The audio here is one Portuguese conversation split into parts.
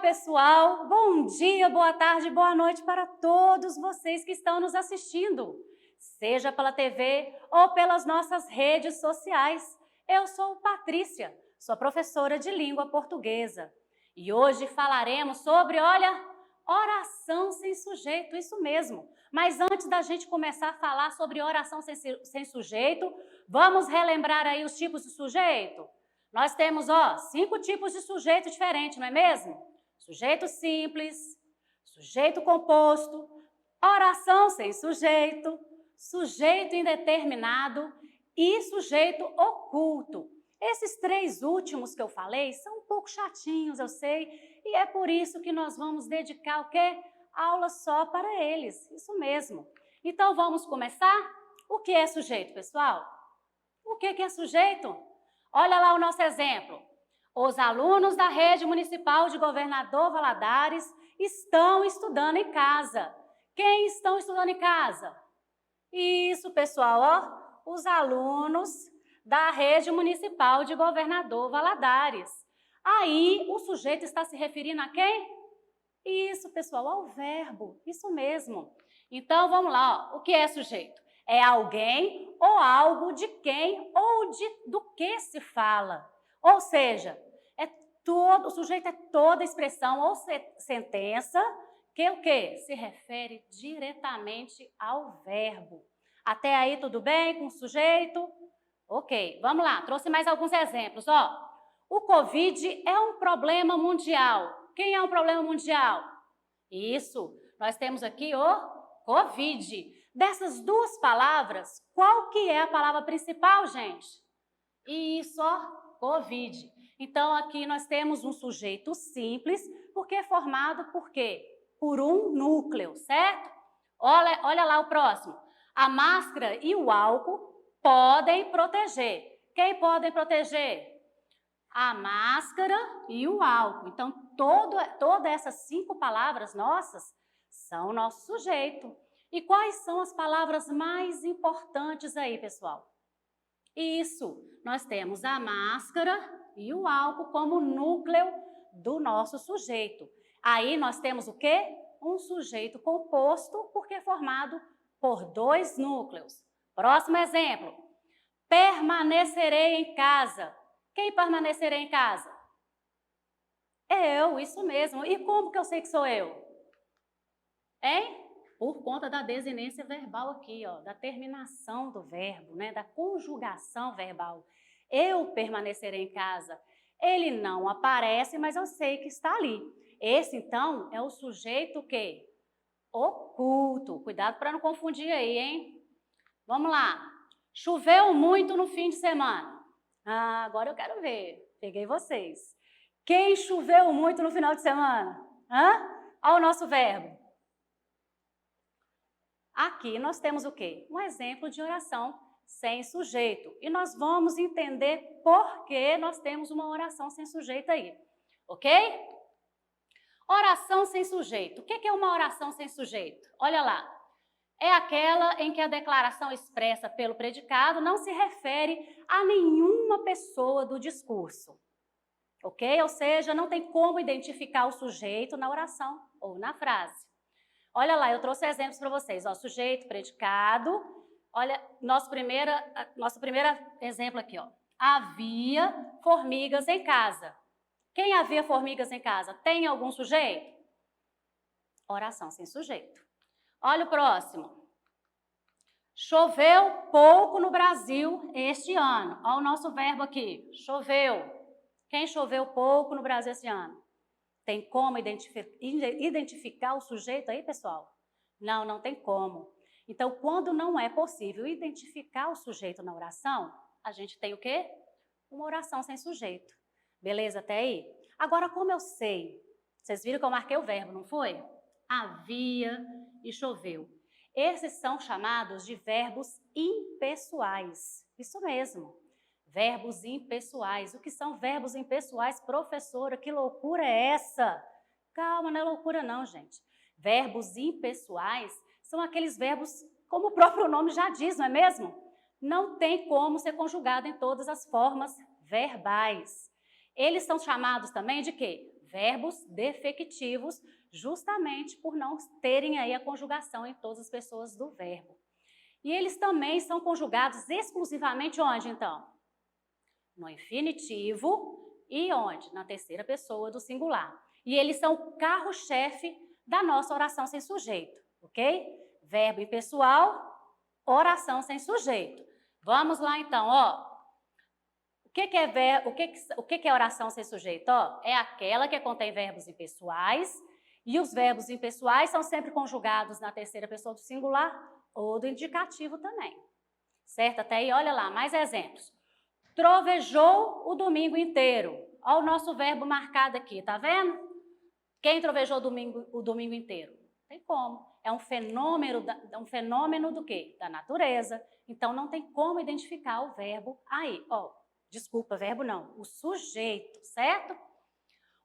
pessoal! Bom dia, boa tarde, boa noite para todos vocês que estão nos assistindo, seja pela TV ou pelas nossas redes sociais. Eu sou Patrícia, sou professora de língua portuguesa e hoje falaremos sobre, oração sem sujeito, isso mesmo. Mas antes da gente começar a falar sobre oração sem sujeito, vamos relembrar aí os tipos de sujeito? Nós temos, 5 tipos de sujeito diferentes, não é mesmo? Sujeito simples, sujeito composto, oração sem sujeito, sujeito indeterminado e sujeito oculto. Esses 3 últimos que eu falei são um pouco chatinhos, eu sei, e é por isso que nós vamos dedicar o quê? Aula só para eles, isso mesmo. Então vamos começar? O que é sujeito, pessoal? O que é sujeito? Olha lá o nosso exemplo. Os alunos da Rede Municipal de Governador Valadares estão estudando em casa. Quem estão estudando em casa? Isso, pessoal, os alunos da Rede Municipal de Governador Valadares. Aí, o sujeito está se referindo a quem? Isso, pessoal, ao verbo, isso mesmo. Então, vamos lá, o que é sujeito? É alguém ou algo de quem ou do que se fala. Ou seja, o sujeito é toda expressão ou sentença que o quê? Se refere diretamente ao verbo. Até aí tudo bem com o sujeito? Ok, vamos lá, trouxe mais alguns exemplos. O Covid é um problema mundial. Quem é um problema mundial? Isso, nós temos aqui o Covid. Dessas 2 palavras, qual que é a palavra principal, gente? Isso, Covid. Então, aqui nós temos um sujeito simples, porque é formado por quê? Por um núcleo, certo? Olha lá o próximo. A máscara e o álcool podem proteger. Quem podem proteger? A máscara e o álcool. Então, todas essas 5 palavras nossas são o nosso sujeito. E quais são as palavras mais importantes aí, pessoal? Isso, nós temos a máscara e o álcool como núcleo do nosso sujeito. Aí nós temos o quê? Um sujeito composto, porque é formado por 2 núcleos. Próximo exemplo. Permanecerei em casa. Quem permanecerei em casa? Eu, isso mesmo. E como que eu sei que sou eu? Hein? Por conta da desinência verbal aqui, da terminação do verbo, né? Da conjugação verbal. Eu permanecerei em casa. Ele não aparece, mas eu sei que está ali. Esse, então, é o sujeito o quê? Oculto. Cuidado para não confundir aí, hein? Vamos lá. Choveu muito no fim de semana. Agora eu quero ver. Peguei vocês. Quem choveu muito no final de semana? Olha o nosso verbo. Aqui nós temos o quê? Um exemplo de oração sem sujeito. E nós vamos entender por que nós temos uma oração sem sujeito aí. Ok? Oração sem sujeito. O que é uma oração sem sujeito? Olha lá. É aquela em que a declaração expressa pelo predicado não se refere a nenhuma pessoa do discurso. Ok? Ou seja, não tem como identificar o sujeito na oração ou na frase. Olha lá, eu trouxe exemplos para vocês. Sujeito, predicado. Olha, nosso primeiro exemplo aqui. Havia formigas em casa. Quem havia formigas em casa? Tem algum sujeito? Oração sem sujeito. Olha o próximo. Choveu pouco no Brasil este ano. Olha o nosso verbo aqui. Choveu. Quem choveu pouco no Brasil este ano? Tem como identificar o sujeito aí, pessoal? Não, não tem como. Então, quando não é possível identificar o sujeito na oração, a gente tem o quê? Uma oração sem sujeito. Beleza até aí? Agora, como eu sei? Vocês viram que eu marquei o verbo, não foi? Havia e choveu. Esses são chamados de verbos impessoais. Isso mesmo. Verbos impessoais. O que são verbos impessoais, professora? Que loucura é essa? Calma, não é loucura não, gente. Verbos impessoais são aqueles verbos, como o próprio nome já diz, não é mesmo? Não tem como ser conjugado em todas as formas verbais. Eles são chamados também de quê? verbos defectivos, justamente por não terem aí a conjugação em todas as pessoas do verbo. E eles também são conjugados exclusivamente onde, então? No infinitivo e onde? Na terceira pessoa do singular. E eles são o carro-chefe da nossa oração sem sujeito, ok? Verbo impessoal, oração sem sujeito. Vamos lá então, ó. O que é oração sem sujeito? Ó, é aquela que contém verbos impessoais, e os verbos impessoais são sempre conjugados na terceira pessoa do singular ou do indicativo também. Certo? Até aí, olha lá, mais exemplos. Trovejou o domingo inteiro. Olha o nosso verbo marcado aqui, tá vendo? Quem trovejou o domingo inteiro? Não tem como. É um fenômeno do quê? Da natureza. Então, não tem como identificar o verbo aí. Ó, desculpa, verbo não, o sujeito, certo?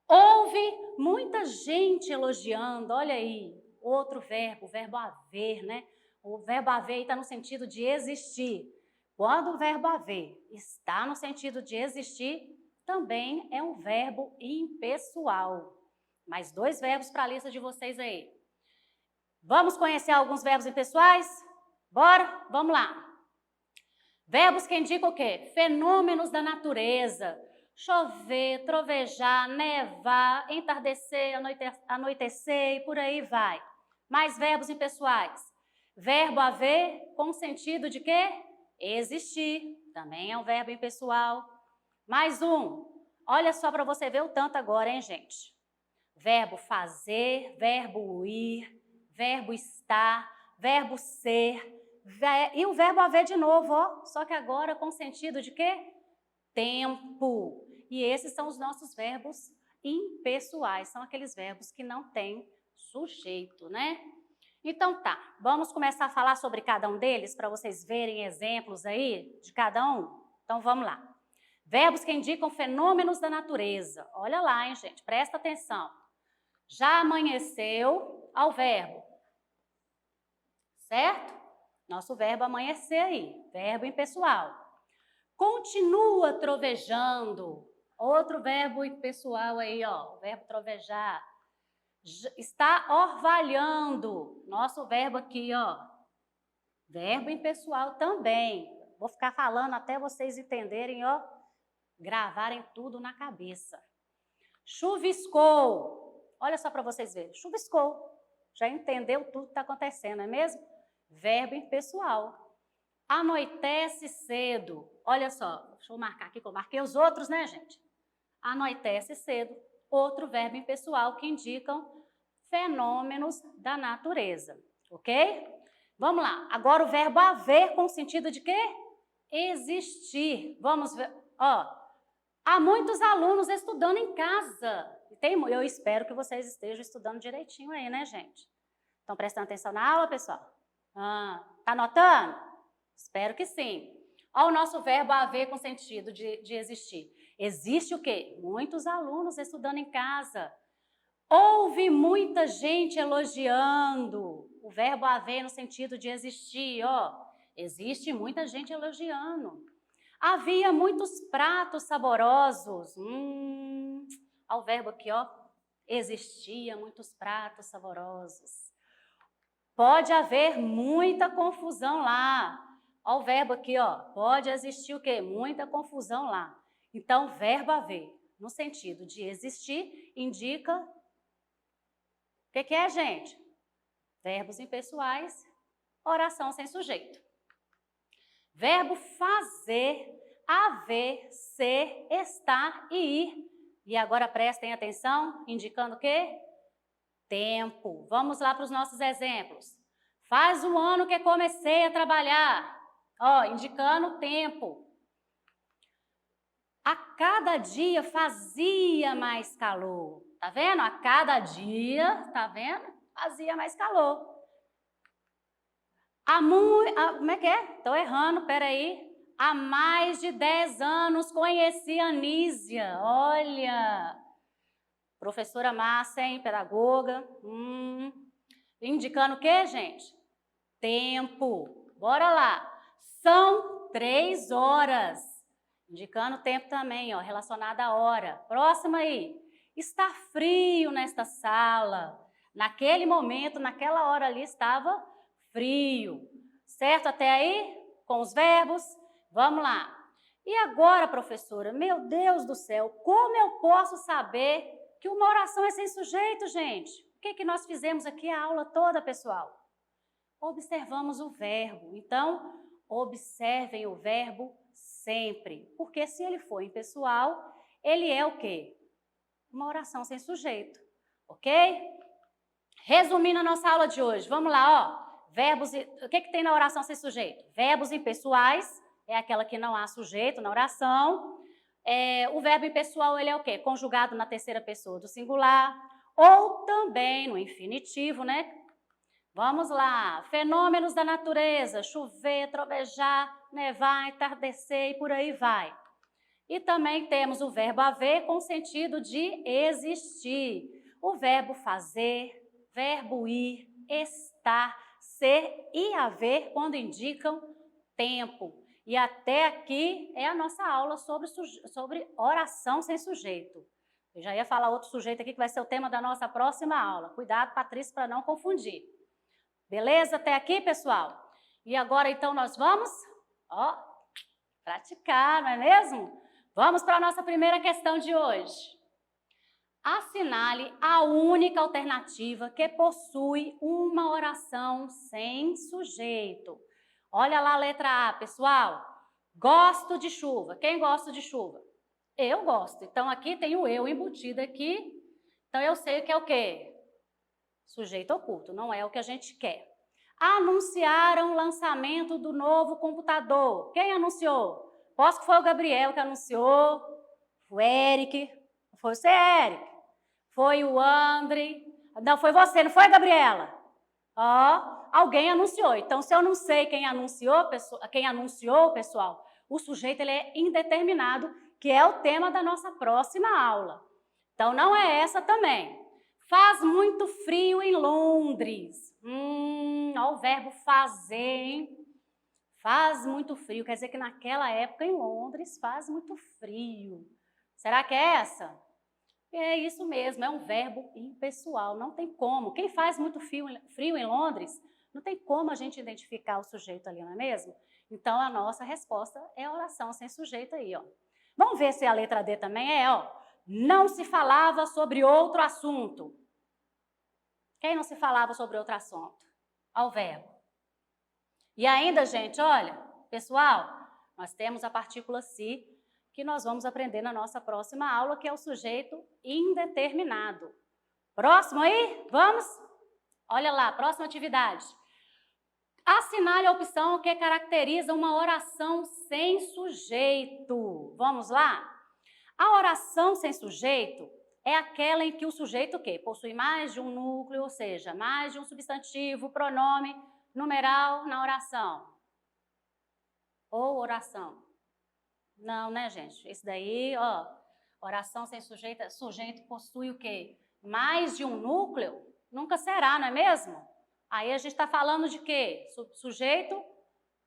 Houve muita gente elogiando, olha aí, outro verbo, o verbo haver, né? O verbo haver está no sentido de existir. Quando o verbo haver está no sentido de existir, também é um verbo impessoal. Mais dois verbos para a lista de vocês aí. Vamos conhecer alguns verbos impessoais? Bora? Vamos lá. Verbos que indicam o quê? Fenômenos da natureza. Chover, trovejar, nevar, entardecer, anoitecer e por aí vai. Mais verbos impessoais. Verbo haver com sentido de quê? Existir. Também é um verbo impessoal. Mais um. Olha só para você ver o tanto agora, hein, gente? Verbo fazer, verbo ir, verbo estar, verbo ser, e o verbo haver de novo, ó, só que agora com sentido de quê? Tempo. E esses são os nossos verbos impessoais, são aqueles verbos que não têm sujeito, né? Então tá, vamos começar a falar sobre cada um deles para vocês verem exemplos aí de cada um? Então vamos lá. Verbos que indicam fenômenos da natureza. Olha lá, hein, gente, presta atenção. Já amanheceu ao verbo, certo? Nosso verbo amanhecer aí, verbo impessoal. Continua trovejando, outro verbo impessoal aí, ó, o verbo trovejar. Está orvalhando, nosso verbo aqui, ó, verbo impessoal também. Vou ficar falando até vocês entenderem, ó, gravarem tudo na cabeça. Chuviscou. Olha só para vocês verem, chuviscou. Já entendeu tudo que está acontecendo, não é mesmo? Verbo impessoal. Anoitece cedo. Olha só, deixa eu marcar aqui que eu marquei os outros, né, gente? Anoitece cedo. Outro verbo impessoal que indicam fenômenos da natureza, ok? Vamos lá. Agora o verbo haver com sentido de quê? Existir. Vamos ver, ó. Há muitos alunos estudando em casa. Eu espero que vocês estejam estudando direitinho aí, né, gente? Estão prestando atenção na aula, pessoal? Tá anotando? Espero que sim. Olha o nosso verbo haver com sentido de existir. Existe o quê? Muitos alunos estudando em casa. Houve muita gente elogiando. O verbo haver no sentido de existir, ó. Existe muita gente elogiando. Havia muitos pratos saborosos. Olha o verbo aqui, ó. Existia muitos pratos saborosos. Pode haver muita confusão lá. Olha o verbo aqui, ó. Pode existir o quê? Muita confusão lá. Então, verbo haver, no sentido de existir, indica... O que é, gente? Verbos impessoais, oração sem sujeito. Verbo fazer, haver, ser, estar e ir. E agora prestem atenção, indicando o quê? Tempo. Vamos lá para os nossos exemplos. Faz um ano que comecei a trabalhar. Ó, indicando tempo. A cada dia fazia mais calor. Tá vendo? A cada dia, tá vendo? Fazia mais calor. Como é que é? Tô errando, peraí. Há mais de 10 anos conheci a Anísia. Olha! Professora Márcia, hein? Pedagoga. Indicando o quê, gente? Tempo. Bora lá. São 3 horas. Indicando o tempo também, ó, relacionado à hora. Próxima aí. Está frio nesta sala. Naquele momento, naquela hora ali, estava frio. Certo até aí? Com os verbos? Vamos lá. E agora, professora, meu Deus do céu, como eu posso saber que uma oração é sem sujeito, gente? O que nós fizemos aqui a aula toda, pessoal? Observamos o verbo. Então, observem o verbo sempre. Porque se ele for impessoal, ele é o quê? Uma oração sem sujeito. Ok? Resumindo a nossa aula de hoje, vamos lá, ó. Verbos, o que tem na oração sem sujeito? Verbos impessoais, é aquela que não há sujeito na oração. O verbo impessoal, ele é o quê? Conjugado na terceira pessoa do singular, ou também no infinitivo, né? Vamos lá, fenômenos da natureza, chover, trovejar, nevar, entardecer e por aí vai. E também temos o verbo haver com sentido de existir. O verbo fazer, verbo ir, estar, ser e haver quando indicam tempo. E até aqui é a nossa aula sobre oração sem sujeito. Eu já ia falar outro sujeito aqui que vai ser o tema da nossa próxima aula. Cuidado, Patrícia, para não confundir. Beleza até aqui, pessoal? E agora, então, nós vamos, praticar, não é mesmo? Vamos para a nossa primeira questão de hoje. Assinale a única alternativa que possui uma oração sem sujeito. Olha lá a letra A, pessoal. Gosto de chuva. Quem gosta de chuva? Eu gosto. Então, aqui tem o eu embutido aqui. Então, eu sei que é o quê? Sujeito oculto, não é o que a gente quer. Anunciaram o lançamento do novo computador. Quem anunciou? Posso que foi o Gabriel que anunciou, o Eric, foi você, Eric, foi o André, não, foi você, não foi, Gabriela? Alguém anunciou. Então, se eu não sei quem anunciou, pessoal, o sujeito ele é indeterminado, que é o tema da nossa próxima aula. Então, não é essa também. Faz muito frio em Londres. Olha o verbo fazer, hein? Faz muito frio, quer dizer que naquela época em Londres faz muito frio. Será que é essa? É isso mesmo, é um verbo impessoal, não tem como. Quem faz muito frio em Londres, não tem como a gente identificar o sujeito ali, não é mesmo? Então, a nossa resposta é a oração sem sujeito aí, ó. Vamos ver se a letra D também é, ó. Não se falava sobre outro assunto. Quem não se falava sobre outro assunto? Ao verbo. E ainda, gente, olha, pessoal, nós temos a partícula se, que nós vamos aprender na nossa próxima aula, que é o sujeito indeterminado. Próximo aí? Vamos? Olha lá, próxima atividade. Assinale a opção que caracteriza uma oração sem sujeito. Vamos lá? A oração sem sujeito é aquela em que o sujeito o quê? Possui mais de um núcleo, ou seja, mais de um substantivo, pronome, numeral na oração. Ou oração. Não, né, gente? Esse daí, ó, oração sem sujeito, sujeito possui o quê? Mais de um núcleo? Nunca será, não é mesmo? Aí a gente está falando de quê? Sujeito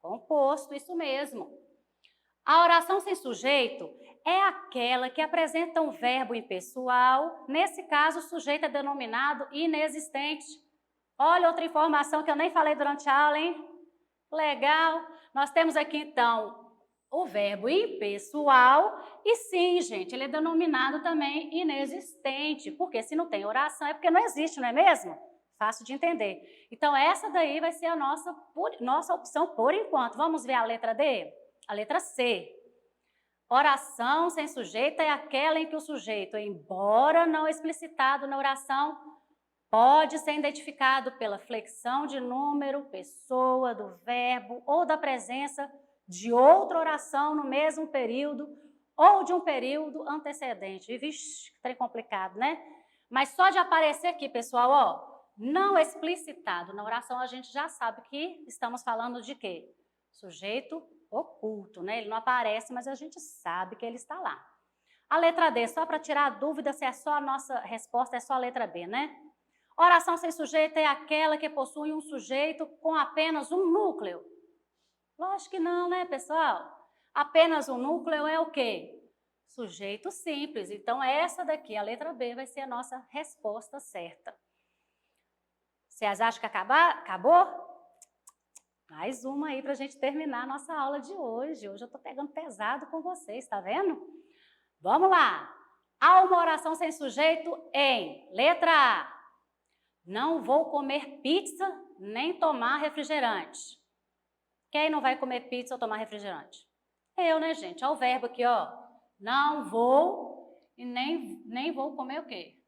composto, isso mesmo. A oração sem sujeito é aquela que apresenta um verbo impessoal. Nesse caso, o sujeito é denominado inexistente. Olha outra informação que eu nem falei durante a aula, hein? Legal. Nós temos aqui, então, o verbo impessoal. E sim, gente, ele é denominado também inexistente. Porque se não tem oração é porque não existe, não é mesmo? Fácil de entender. Então, essa daí vai ser a nossa opção por enquanto. Vamos ver a letra D? A letra C. Oração sem sujeito é aquela em que o sujeito, embora não explicitado na oração, pode ser identificado pela flexão de número, pessoa, do verbo ou da presença de outra oração no mesmo período ou de um período antecedente. E, vixe, que trem complicado, né? Mas só de aparecer aqui, pessoal, ó, não explicitado na oração, a gente já sabe que estamos falando de quê? Sujeito oculto, né? Ele não aparece, mas a gente sabe que ele está lá. A letra D, só para tirar a dúvida se é só a nossa resposta, é só a letra B, né? Oração sem sujeito é aquela que possui um sujeito com apenas um núcleo. Lógico que não, né, pessoal? Apenas um núcleo é o quê? Sujeito simples. Então, essa daqui, a letra B, vai ser a nossa resposta certa. Vocês acham que acabou? Mais uma aí para a gente terminar a nossa aula de hoje. Hoje eu estou pegando pesado com vocês, tá vendo? Vamos lá. Há uma oração sem sujeito em letra A. Não vou comer pizza nem tomar refrigerante. Quem não vai comer pizza ou tomar refrigerante? Eu, né, gente? Olha o verbo aqui, ó. Não vou e nem vou comer o quê?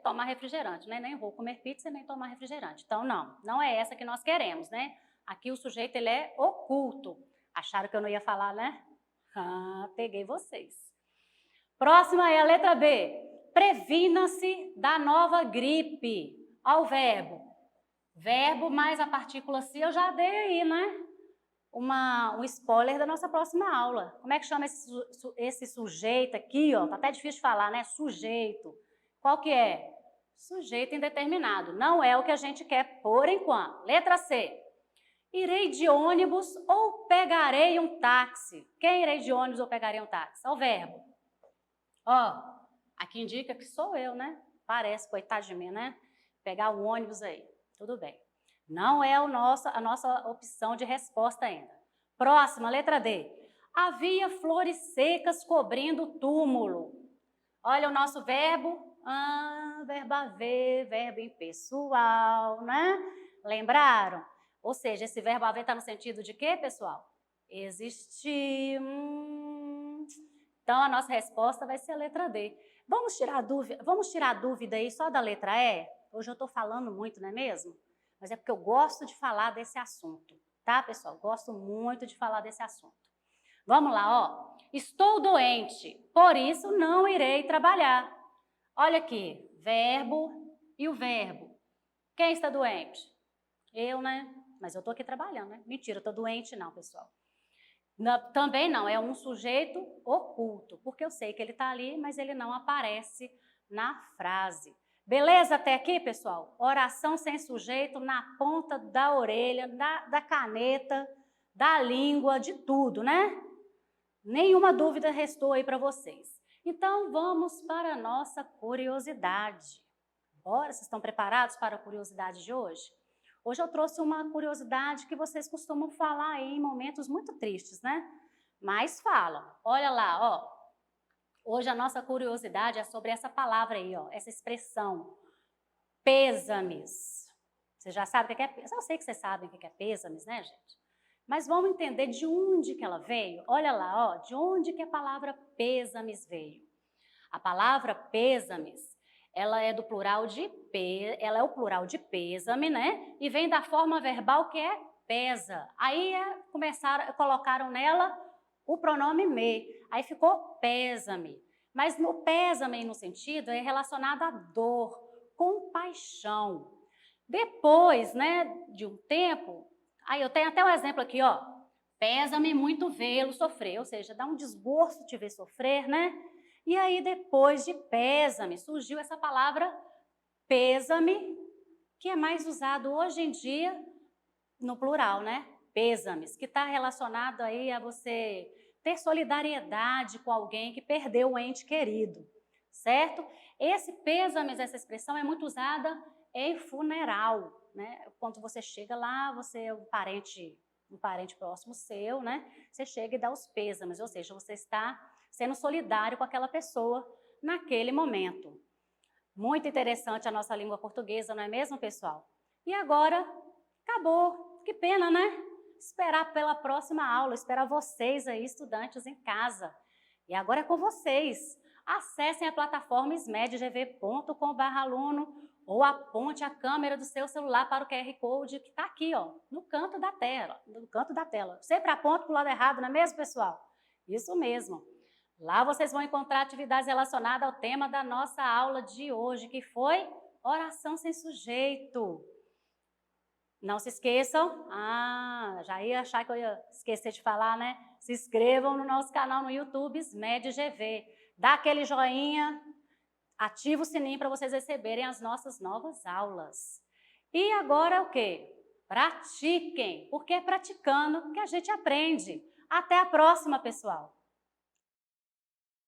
Tomar refrigerante, né? Nem vou comer pizza e nem tomar refrigerante. Então, não é essa que nós queremos, né? Aqui o sujeito, ele é oculto. Acharam que eu não ia falar, né? Ah, peguei vocês. Próxima é a letra B. Previna-se da nova gripe. Olha o verbo. Verbo mais a partícula se eu já dei aí, né? Um spoiler da nossa próxima aula. Como é que chama esse sujeito aqui, ó? Tá até difícil de falar, né? Sujeito. Qual que é? Sujeito indeterminado. Não é o que a gente quer por enquanto. Letra C. Irei de ônibus ou pegarei um táxi. Quem irei de ônibus ou pegarei um táxi? Olha o verbo. Ó, aqui indica que sou eu, né? Parece, coitado de mim, né? Pegar um ônibus aí. Tudo bem. Não é a nossa opção de resposta ainda. Próxima, letra D. Havia flores secas cobrindo o túmulo. Olha o nosso verbo. Verbo haver, verbo impessoal, né? Lembraram? Ou seja, esse verbo haver está no sentido de quê, pessoal? Existir. Então, a nossa resposta vai ser a letra D. Vamos tirar a dúvida aí só da letra E? Hoje eu estou falando muito, não é mesmo? Mas é porque eu gosto de falar desse assunto, tá, pessoal? Gosto muito de falar desse assunto. Vamos lá, ó. Estou doente, por isso não irei trabalhar. Olha aqui, verbo e o verbo. Quem está doente? Eu, né? Mas eu estou aqui trabalhando, né? Mentira, eu estou doente não, pessoal. Também não, é um sujeito oculto, porque eu sei que ele está ali, mas ele não aparece na frase. Beleza até aqui, pessoal? Oração sem sujeito na ponta da orelha, da caneta, da língua, de tudo, né? Nenhuma dúvida restou aí para vocês. Então, vamos para a nossa curiosidade. Bora, vocês estão preparados para a curiosidade de hoje? Hoje eu trouxe uma curiosidade que vocês costumam falar aí em momentos muito tristes, né? Mas falam. Olha lá, ó. Hoje a nossa curiosidade é sobre essa palavra aí, ó, essa expressão, pêsames. Você já sabe o que é pêsames? Eu sei que vocês sabem o que é pêsames, né, gente? Mas vamos entender de onde que ela veio. Olha lá, ó, de onde que a palavra pêsames veio. A palavra pêsames, ela é o plural de pêsame, né? E vem da forma verbal que é pesa. Aí colocaram nela o pronome me. Aí ficou pêsame. Mas no pêsame, no sentido, é relacionado à dor, compaixão. Depois, né, de um tempo, aí eu tenho até um exemplo aqui, ó. Pesa-me muito vê-lo sofrer, ou seja, dá um desgosto te ver sofrer, né? E aí, depois de pêsame, surgiu essa palavra pêsame, que é mais usado hoje em dia no plural, né? Pêsames, que está relacionado aí a você ter solidariedade com alguém que perdeu um ente querido, certo? Esse pêsames, essa expressão é muito usada em funeral, né? Quando você chega lá, você é um parente próximo seu, né? Você chega e dá os pêsames, ou seja, você está sendo solidário com aquela pessoa naquele momento. Muito interessante a nossa língua portuguesa, não é mesmo, pessoal? E agora, acabou. Que pena, né? Esperar pela próxima aula, esperar vocês aí, estudantes, em casa. E agora é com vocês. Acessem a plataforma smedgv.com/aluno ou aponte a câmera do seu celular para o QR Code que está aqui, ó, no canto da tela. Sempre aponto para o lado errado, não é mesmo, pessoal? Isso mesmo. Lá vocês vão encontrar atividades relacionadas ao tema da nossa aula de hoje, que foi oração sem sujeito. Não se esqueçam, já ia achar que eu ia esquecer de falar, né? Se inscrevam no nosso canal no YouTube, SMEDGV. Dá aquele joinha, ativa o sininho para vocês receberem as nossas novas aulas. E agora o quê? Pratiquem, porque é praticando que a gente aprende. Até a próxima, pessoal!